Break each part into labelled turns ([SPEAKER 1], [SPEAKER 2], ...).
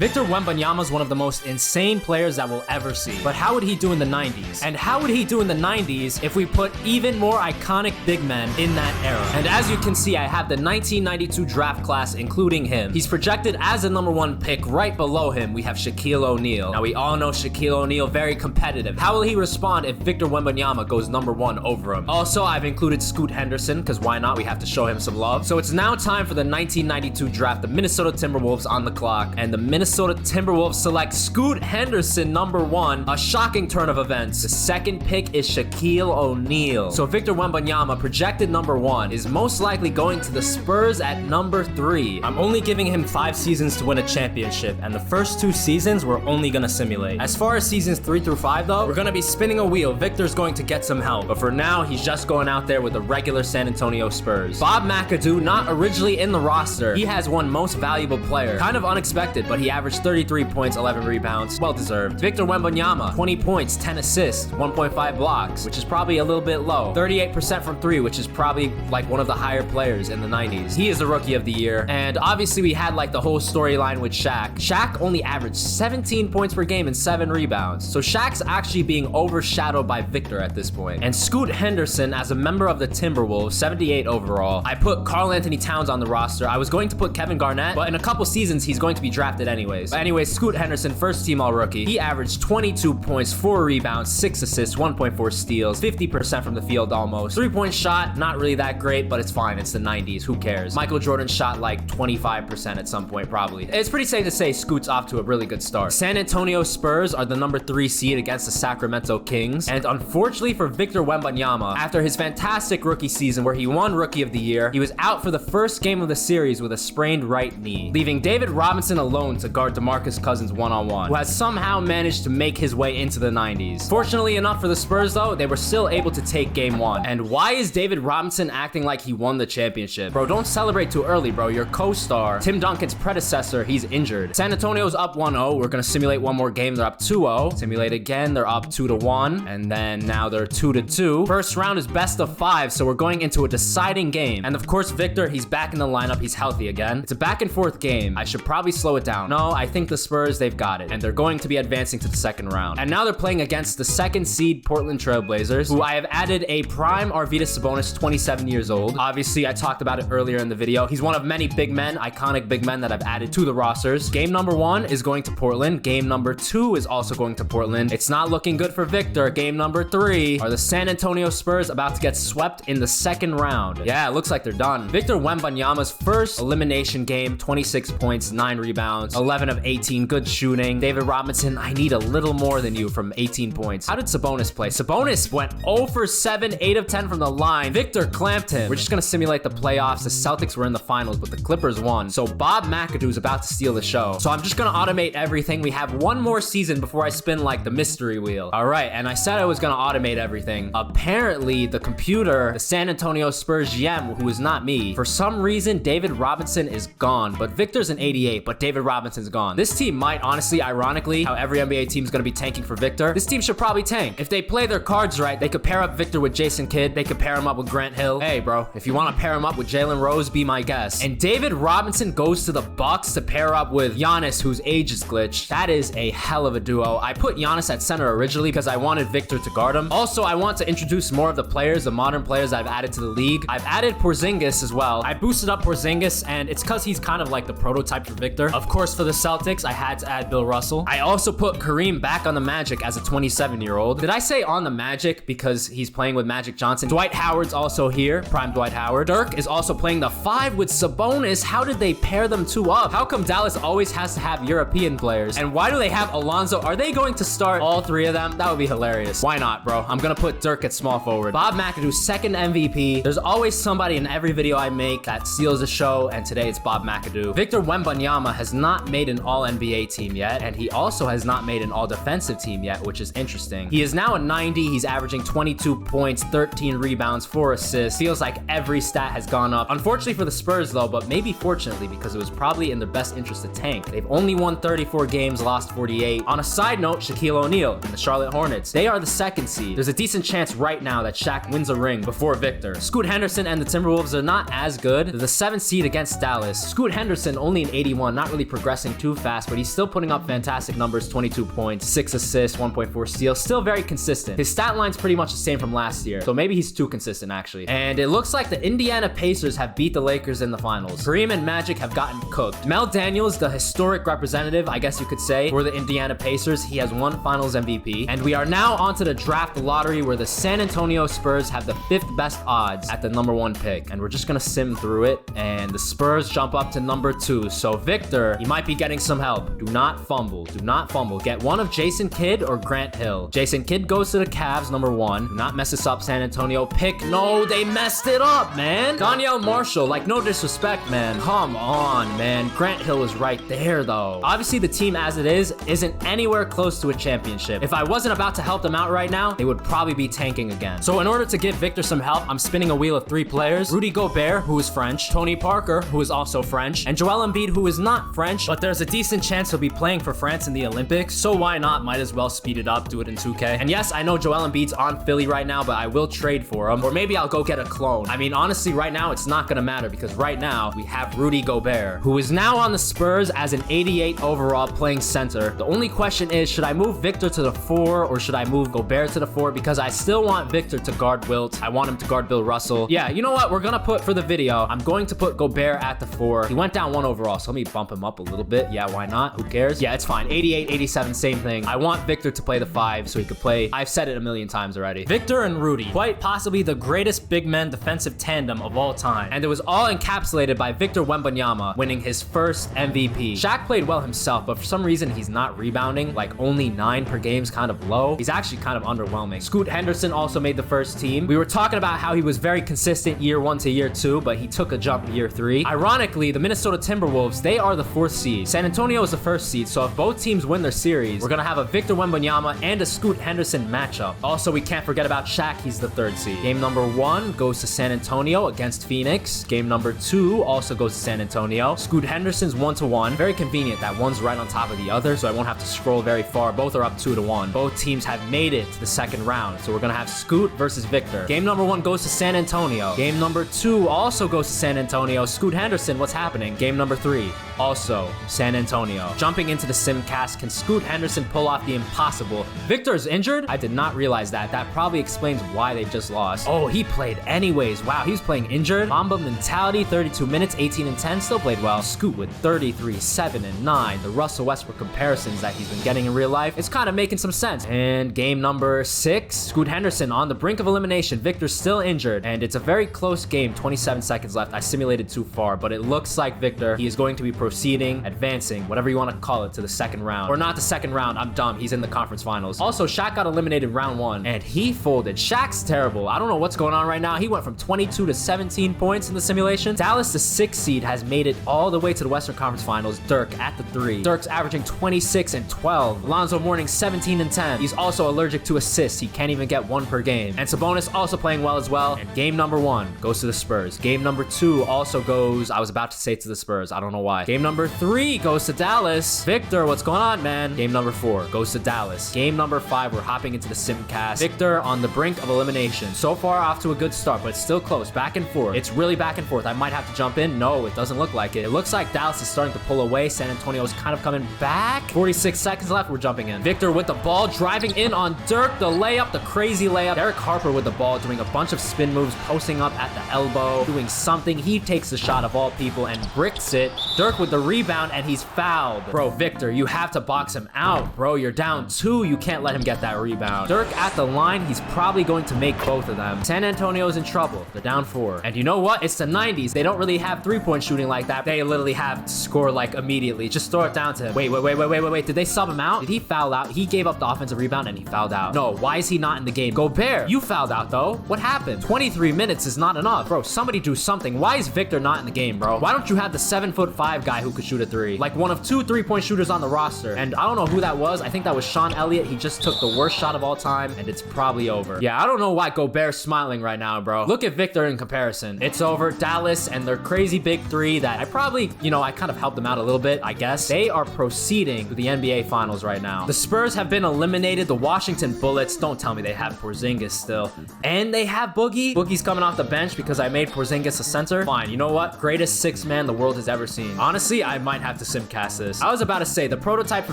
[SPEAKER 1] Victor Wembanyama is one of the most insane players that we'll ever see. But how would he do in the 90s? And how would he do in the 90s if we put even more iconic big men in that era? And as you can see, I have the 1992 draft class including him. He's projected as the #1 pick. Right below him, we have Shaquille O'Neal. Now we all know Shaquille O'Neal, very competitive. How will he respond if Victor Wembanyama goes #1 over him? Also, I've included Scoot Henderson, because why not? We have to show him some love. So it's now time for the 1992 draft. The Minnesota Timberwolves on the clock, and the Minnesota Timberwolves select Scoot Henderson #1. A shocking turn of events. The second pick is Shaquille O'Neal. So Victor Wembanyama, projected #1, is most likely going to the Spurs at #3. I'm only giving him 5 seasons to win a championship, and the first 2 seasons we're only gonna simulate. As far as seasons 3 through 5 though, we're gonna be spinning a wheel. Victor's going to get some help, but for now, he's just going out there with the regular San Antonio Spurs. Bob McAdoo, not originally in the roster. He has won most valuable player. Kind of unexpected, but he averaged 33 points, 11 rebounds. Well deserved. Victor Wembanyama, 20 points, 10 assists, 1.5 blocks, which is probably a little bit low. 38% from 3, which is probably like one of the higher players in the 90s. He is the rookie of the year. And obviously we had like the whole storyline with Shaq. Shaq only averaged 17 points per game and 7 rebounds. So Shaq's actually being overshadowed by Victor at this point. And Scoot Henderson, as a member of the Timberwolves, 78 overall. I put Karl Anthony Towns on the roster. I was going to put Kevin Garnett, but in a couple seasons, he's going to be drafted anyways. But anyways, Scoot Henderson, first team all-rookie. He averaged 22 points, 4 rebounds, 6 assists, 1.4 steals, 50% from the field almost. 3-point shot, not really that great, but it's fine. It's the 90s. Who cares? Michael Jordan shot like 25% at some point, probably. It's pretty safe to say Scoot's off to a really good start. San Antonio Spurs are the #3 seed against the Sacramento Kings. And unfortunately for Victor Wembanyama, after his fantastic rookie season where he won Rookie of the Year, he was out for the first game of the series with a sprained right knee, leaving David Robinson alone to guard DeMarcus Cousins one-on-one, who has somehow managed to make his way into the 90s. Fortunately enough for the Spurs though, they were still able to take game 1. And why is David Robinson acting like he won the championship? Bro, don't celebrate too early, bro. Your co-star, Tim Duncan's predecessor, he's injured. San Antonio's up 1-0. We're gonna simulate one more game. They're up 2-0. Simulate again. They're up 2-1. And then now they're 2-2. First round is best of 5, so we're going into a deciding game. And of course, Victor, he's back in the lineup. He's healthy again. It's a back and forth game. I should probably slow it down. No, I think the Spurs, they've got it. And they're going to be advancing to the second round. And now they're playing against the 2nd seed Portland Trailblazers, who I have added a prime Arvydas Sabonis, 27 years old. Obviously, I talked about it earlier in the video. He's one of many big men, iconic big men that I've added to the rosters. Game #1 is going to Portland. Game #2 is also going to Portland. It's not looking good for Victor. Game #3 are the San Antonio Spurs about to get swept in the second round. Yeah, it looks like they're done. Victor Wembanyama's first elimination game, 26 points, 9 rebounds, 11 of 18, good shooting. David Robinson, I need a little more than you from 18 points. How did Sabonis play? Sabonis went 0 for 7, 8 of 10 from the line. Victor clamped him. We're just gonna simulate the playoffs. The Celtics were in the finals, but the Clippers won. So Bob McAdoo is about to steal the show. So I'm just gonna automate everything. We have one more season before I spin like the mystery wheel. All right, and I said I was gonna automate everything. Apparently, the computer, the San Antonio Spurs GM, who is not me, for some reason, David Robinson is gone, but Victor's an 88, but David Robinson's gone. This team might, honestly, ironically, how every NBA team's gonna be tanking for Victor, this team should probably tank. If they play their cards right, they could pair up Victor with Jason Kidd, they could pair him up with Grant Hill. Hey, bro, if you wanna pair him up with Jalen Rose, be my guest. And David Robinson goes to the Bucks to pair up with Giannis, whose age is glitched. That is a hell of a duo. I put Giannis at center originally because I wanted Victor to guard him. Also, I want to introduce more of the players, the modern players I've added to the league. I've added Porzingis as well. I boosted up Porzingis, and it's because he's kind of like the prototype for Victor. Of course, for the Celtics, I had to add Bill Russell. I also put Kareem back on the Magic as a 27-year-old. Did I say on the Magic because he's playing with Magic Johnson? Dwight Howard's also here, prime Dwight Howard. Dirk is also playing the 5 with Sabonis. How did they pair them 2 up? How come Dallas always has to have European players? And why do they have Alonzo? Are they going to start all 3 of them? That would be hilarious. Why not, bro? I'm gonna put Dirk at small forward. Bob McAdoo's 2nd MVP. There's always somebody in every video I make that steals the show, and today it's Bob McAdoo. Victor Wembanyama has not made an all-NBA team yet, and he also has not made an all-defensive team yet, which is interesting. He is now a 90. He's averaging 22 points, 13 rebounds, 4 assists. Feels like every stat has gone up. Unfortunately for the Spurs though, but maybe fortunately, because it was probably in their best interest to tank. They've only won 34 games, lost 48. On a side note, Shaquille O'Neal and the Charlotte Hornets, they are the 2nd seed. There's a decent chance right now that Shaq wins a ring before Victor. Scoot Henderson and the Timberwolves are not as good. They're the 7th seed against Dallas. Scoot Henderson only an 81, not really progressing progressing too fast, but he's still putting up fantastic numbers, 22 points, 6 assists, 1.4 steals, still very consistent. His stat line's pretty much the same from last year, so maybe he's too consistent actually. And it looks like the Indiana Pacers have beat the Lakers in the finals. Kareem and Magic have gotten cooked. Mel Daniels, the historic representative, I guess you could say, for the Indiana Pacers, he has won finals MVP. And we are now onto the draft lottery where the San Antonio Spurs have the 5th best odds at the #1 pick. And we're just gonna sim through it, and the Spurs jump up to #2. So Victor, you might be getting some help. Do not fumble. Do not fumble. Get one of Jason Kidd or Grant Hill. Jason Kidd goes to the Cavs, #1. Do not mess this up, San Antonio. Pick. No, they messed it up, man. Danielle Marshall, like, no disrespect, man. Come on, man. Grant Hill is right there, though. Obviously, the team as it is isn't anywhere close to a championship. If I wasn't about to help them out right now, they would probably be tanking again. So in order to give Victor some help, I'm spinning a wheel of 3 players. Rudy Gobert, who is French. Tony Parker, who is also French. And Joel Embiid, who is not French, but there's a decent chance he'll be playing for France in the Olympics. So why not? Might as well speed it up, do it in 2K. And yes, I know Joel Embiid's on Philly right now, but I will trade for him. Or maybe I'll go get a clone. I mean, honestly, right now, it's not gonna matter because right now, we have Rudy Gobert, who is now on the Spurs as an 88 overall playing center. The only question is, should I move Victor to the 4 or should I move Gobert to the 4? Because I still want Victor to guard Wilt. I want him to guard Bill Russell. Yeah, you know what? We're gonna put, for the video, I'm going to put Gobert at the 4. He went down 1 overall, so let me bump him up a little bit. Yeah, why not? Who cares? Yeah, it's fine. 88, 87, same thing. I want Victor to play the 5 so he could play. I've said it a million times already. Victor and Rudy, quite possibly the greatest big men defensive tandem of all time. And it was all encapsulated by Victor Wembanyama winning his first MVP. Shaq played well himself, but for some reason he's not rebounding. Like only 9 per game's kind of low. He's actually kind of underwhelming. Scoot Henderson also made the first team. We were talking about how he was very consistent year 1 to year 2, but he took a jump year 3. Ironically, the Minnesota Timberwolves, they are the 4th seed. San Antonio is the 1st seed, so if both teams win their series, we're gonna have a Victor Wembanyama and a Scoot Henderson matchup. Also, we can't forget about Shaq, he's the 3rd seed. Game #1 goes to San Antonio against Phoenix. Game #2 also goes to San Antonio. Scoot Henderson's 1-1. Very convenient that one's right on top of the other, so I won't have to scroll very far. Both are up 2-1. Both teams have made it to the 2nd round, so we're gonna have Scoot versus Victor. Game #1 goes to San Antonio. Game #2 also goes to San Antonio. Scoot Henderson, what's happening? Game #3, also San Antonio. Jumping into the Simcast, can Scoot Henderson pull off the impossible? Victor's injured? I did not realize that. That probably explains why they just lost. Oh, he played anyways. Wow, he was playing injured. Mamba mentality, 32 minutes, 18 and 10, still played well. Scoot with 33, 7 and 9. The Russell Westbrook comparisons that he's been getting in real life, it's kind of making some sense. And game #6, Scoot Henderson on the brink of elimination. Victor's still injured, and it's a very close game. 27 seconds left. I simulated too far, but it looks like Victor, he is going to be proceeding, advancing, whatever you want to call it, to the 2nd round. Or not the 2nd round, I'm dumb. He's in the conference finals. Also, Shaq got eliminated round 1, and he folded. Shaq's terrible. I don't know what's going on right now. He went from 22 to 17 points in the simulation. Dallas, the 6th seed, has made it all the way to the Western Conference Finals. Dirk at the 3. Dirk's averaging 26 and 12. Alonzo Mourning, 17 and 10. He's also allergic to assists. He can't even get 1 per game. And Sabonis also playing well as well. And game #1 goes to the Spurs. Game #2 also goes, I was about to say to the Spurs. I don't know why. Game #3 goes to Dallas. Victor, what's going on, man? Game #4 goes to Dallas. Game #5, we're hopping into the Simcast. Victor on the brink of elimination. So far off to a good start, but it's still close. Back and forth. It's really back and forth. I might have to jump in. No, it doesn't look like it. It looks like Dallas is starting to pull away. San Antonio is kind of coming back. 46 seconds left. We're jumping in. Victor with the ball, driving in on Dirk. The layup, the crazy layup. Derek Harper with the ball, doing a bunch of spin moves, posting up at the elbow, doing something. He takes the shot of all people and bricks it. Dirk with the rebound, and he's fouled. Bro, Victor, you have to box him out, bro. You're down 2. You can't let him get that rebound. Dirk at the line. He's probably going to make both of them. San Antonio's in trouble. They're down 4. And you know what? It's the 90s. They don't really have 3-point shooting like that. They literally have to score like immediately. Just throw it down to him. Wait. Did they sub him out? Did he foul out? He gave up the offensive rebound and he fouled out. No, why is he not in the game? Gobert, you fouled out though. What happened? 23 minutes is not enough. Bro, somebody do something. Why is Victor not in the game, bro? Why don't you have the 7'5" guy who could shoot a 3? Like one of 2 3-point shooters on the roster. And I don't know who that was. I think that was Sean Elliott. He just took the worst shot of all time and it's probably over. Yeah, I don't know why Gobert's smiling right now, bro. Look at Victor in comparison. It's over. Dallas and their crazy big 3 that I probably, I kind of helped them out a little bit, I guess. They are proceeding to the NBA Finals right now. The Spurs have been eliminated. The Washington Bullets, don't tell me they have Porzingis still. And they have Boogie. Boogie's coming off the bench because I made Porzingis a center. Fine, you know what? Greatest 6 man the world has ever seen. Honestly, Honestly, I might have to simcast this. I was about to say, the prototype for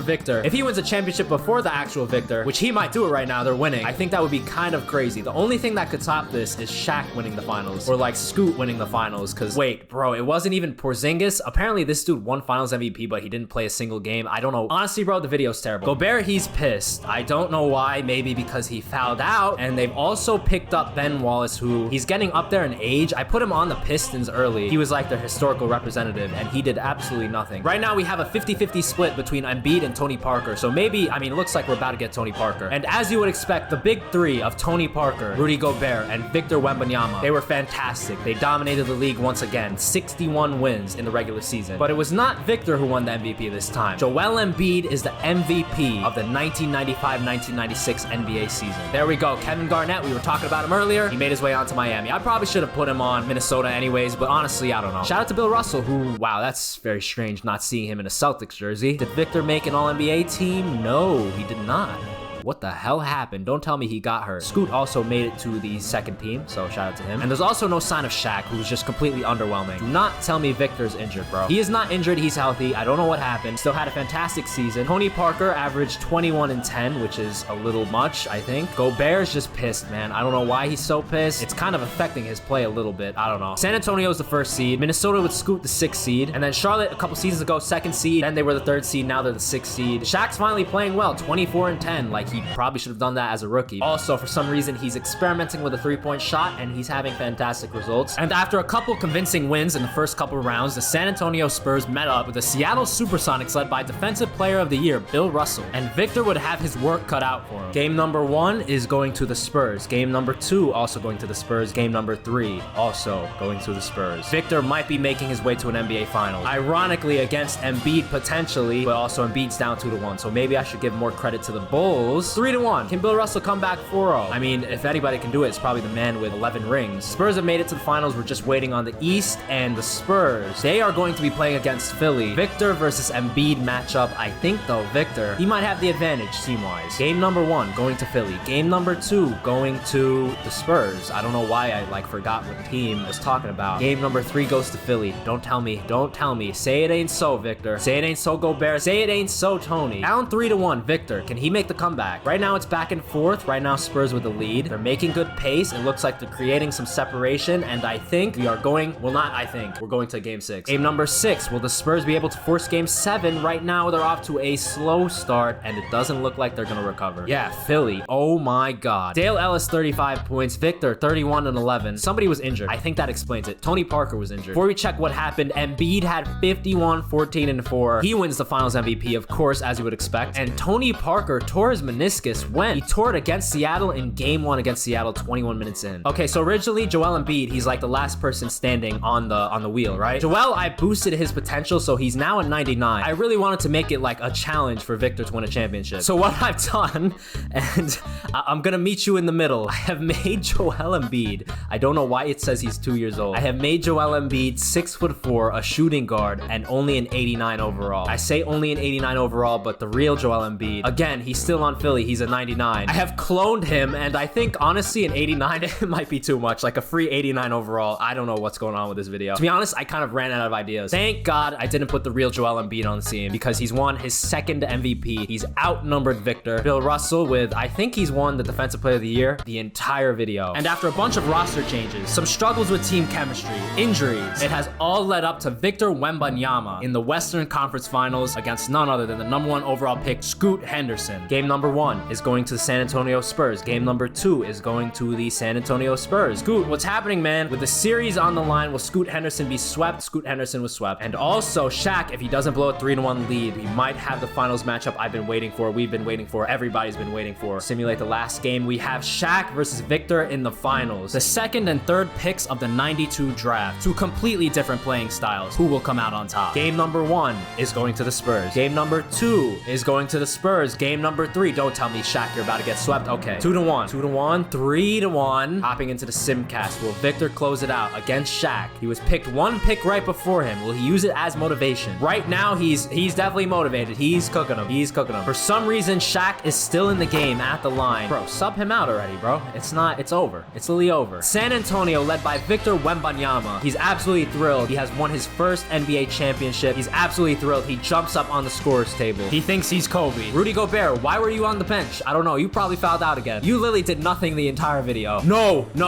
[SPEAKER 1] Victor, if he wins a championship before the actual Victor, which he might do it right now, they're winning, I think that would be kind of crazy. The only thing that could top this is Shaq winning the finals, or like Scoot winning the finals, because wait, bro, it wasn't even Porzingis. Apparently this dude won finals MVP, but he didn't play a single game. I don't know. Honestly, bro, the video's terrible. Gobert, he's pissed. I don't know why. Maybe because he fouled out, and they've also picked up Ben Wallace, who he's getting up there in age. I put him on the Pistons early. He was like their historical representative, and he did absolutely nothing. Right now, we have a 50-50 split between Embiid and Tony Parker, so maybe, I mean, it looks like we're about to get Tony Parker. And as you would expect, the big three of Tony Parker, Rudy Gobert, and Victor Wembanyama, they were fantastic. They dominated the league once again, 61 wins in the regular season. But it was not Victor who won the MVP this time. Joel Embiid is the MVP of the 1995-1996 NBA season. There we go. Kevin Garnett, we were talking about him earlier. He made his way on to Miami. I probably should have put him on Minnesota anyways, but honestly, I don't know. Shout out to Bill Russell, who, wow, that's very strange not seeing him in a Celtics jersey. Did Victor make an All-NBA team? No, he did not. What the hell happened? Don't tell me he got hurt. Scoot also made it to the second team, so shout out to him. And there's also no sign of Shaq, who's just completely underwhelming. Do not tell me Victor's injured, bro. He is not injured. He's healthy. I don't know what happened. Still had a fantastic season. Tony Parker averaged 21 and 10, which is a little much, I think. Gobert's just pissed, man. I don't know why he's so pissed. It's kind of affecting his play a little bit. I don't know. San Antonio's the first seed. Minnesota with Scoot the 6th seed. And then Charlotte a couple seasons ago, 2nd seed. Then they were the 3rd seed. Now they're the 6th seed. Shaq's finally playing well. 24 and 10. Like, he probably should have done that as a rookie. Also, for some reason, he's experimenting with a 3-point shot, and he's having fantastic results. And after a couple convincing wins in the first couple rounds, the San Antonio Spurs met up with the Seattle Supersonics led by Defensive Player of the Year, Bill Russell. And Victor would have his work cut out for him. Game number 1 is going to the Spurs. Game number 2 also going to the Spurs. Game number 3 also going to the Spurs. Victor might be making his way to an NBA Finals. Ironically, against Embiid potentially, but also Embiid's down 2-1, so maybe I should give more credit to the Bulls. 3-1. Can Bill Russell come back 4-0? I mean, if anybody can do it, it's probably the man with 11 rings. Spurs have made it to the finals. We're just waiting on the East, and the Spurs, they are going to be playing against Philly. Victor versus Embiid matchup. I think, though, Victor, he might have the advantage team-wise. Game number 1, going to Philly. Game number 2, going to the Spurs. I don't know why I, forgot what team I was talking about. Game number 3 goes to Philly. Don't tell me. Don't tell me. Say it ain't so, Victor. Say it ain't so, Gobert. Say it ain't so, Tony. Down 3-1, Victor. Can he make the comeback? Right now, it's back and forth. Right now, Spurs with the lead. They're making good pace. It looks like they're creating some separation, and I think we are going, well, not I think, we're going to game 6. Game number 6, will the Spurs be able to force game 7? Right now, they're off to a slow start, and it doesn't look like they're gonna recover. Yeah, Philly, oh my god. Dale Ellis, 35 points. Victor, 31 and 11. Somebody was injured. I think that explains it. Tony Parker was injured. Before we check what happened, Embiid had 51, 14 and 4. He wins the finals MVP, of course, as you would expect. And Tony Parker tore his meniscus when he tore it against Seattle in game 1 against Seattle, 21 minutes in. Okay, so originally Joel Embiid, he's like the last person standing on the wheel, right? Joel, I boosted his potential, so he's now at 99. I really wanted to make it like a challenge for Victor to win a championship. So what I've done, and I'm gonna meet you in the middle, I have made Joel Embiid, I don't know why it says he's 2 years old. I have made Joel Embiid 6'4", a shooting guard, and only an 89 overall. I say only an 89 overall, but the real Joel Embiid, again, he's still on Philly, he's a 99. I have cloned him, and I think, honestly, an 89 it might be too much. Like a free 89 overall. I don't know what's going on with this video. To be honest, I kind of ran out of ideas. Thank God I didn't put the real Joel Embiid on the scene, because he's won his 2nd MVP. He's outnumbered Victor. Bill Russell with, I think he's won the Defensive Player of the Year the entire video. And after a bunch of roster changes, some struggles with team chemistry, injuries, it has all led up to Victor Wembanyama in the Western Conference Finals against none other than the #1 overall pick, Scoot Henderson. Game number 1 is going to the San Antonio Spurs. Game number 2 is going to the San Antonio Spurs. Scoot, what's happening, man? With the series on the line, will Scoot Henderson be swept? Scoot Henderson was swept. And also, Shaq, if he doesn't blow a 3-1 lead, we might have the finals matchup I've been waiting for, we've been waiting for, everybody's been waiting for. Simulate the last game. We have Shaq versus Victor in the finals. The 2nd and 3rd picks of the 92 draft. 2 completely different playing styles. Who will come out on top? Game number 1 is going to the Spurs. Game number 2 is going to the Spurs. Game number 3, don't Don't tell me, Shaq, you're about to get swept. Okay. 2-1. 2-1. 3-1. Hopping into the Simcast. Will Victor close it out against Shaq? He was picked one pick right before him. Will he use it as motivation? Right now, he's definitely motivated. He's cooking him. He's cooking him. For some reason, Shaq is still in the game at the line. Bro, sub him out already, bro. It's over. It's literally over. San Antonio, led by Victor Wembanyama. He's absolutely thrilled. He has won his first NBA championship. He's absolutely thrilled. He jumps up on the scorer's table. He thinks he's Kobe. Rudy Gobert, why were you on the bench? I don't know. You probably fouled out again. You literally did nothing the entire video. No way,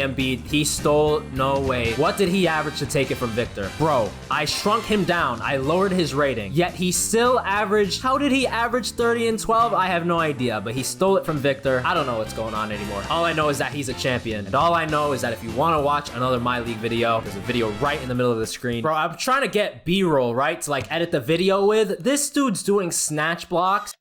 [SPEAKER 1] Embiid. He stole. No way. What did he average to take it from Victor? Bro, I shrunk him down. I lowered his rating. Yet he still averaged. How did he average 30 and 12? I have no idea, but he stole it from Victor. I don't know what's going on anymore. All I know is that he's a champion. And all I know is that if you want to watch another My League video, there's a video right in the middle of the screen. Bro, I'm trying to get B-roll, right? To like edit the video with. This dude's doing snatch blocks.